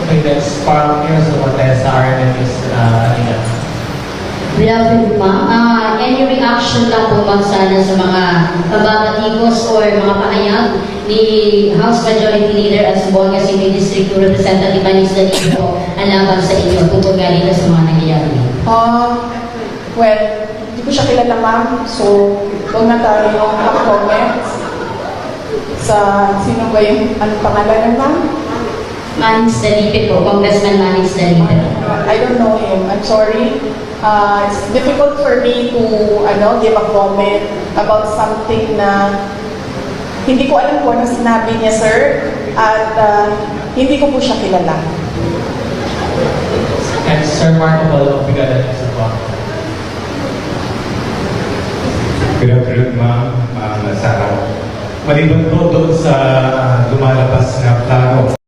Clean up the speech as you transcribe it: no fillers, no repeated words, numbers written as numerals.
Acquaintance from Heroes of Montesa, RMMS Manila. Good afternoon, ma'am. Any reaction lang po, ma'am, sana sa mga pagbabatikos or mga pahayag ni House Majority Leader at Zamboanga City District 2 Representative Manis Danilo po ang laban sa inyo tungkol galing sa mga nangyayari? Well, hindi ko siya kilala, ma'am. So, huwag na tayo mag-comment sa sino ba yung anong pangalan ng ma'am? Manis Dalipe po, Congressman Manis Dalipe. I don't know him. I'm sorry. It's difficult for me to give a comment about something na hindi ko alam po na sinabi niya, sir. At hindi ko po siya kilala. And Sir Marco Balo, Brigada ng Zamboanga. Good afternoon, ma'am. Sarah. Maliban po doon sa lumalabas na plano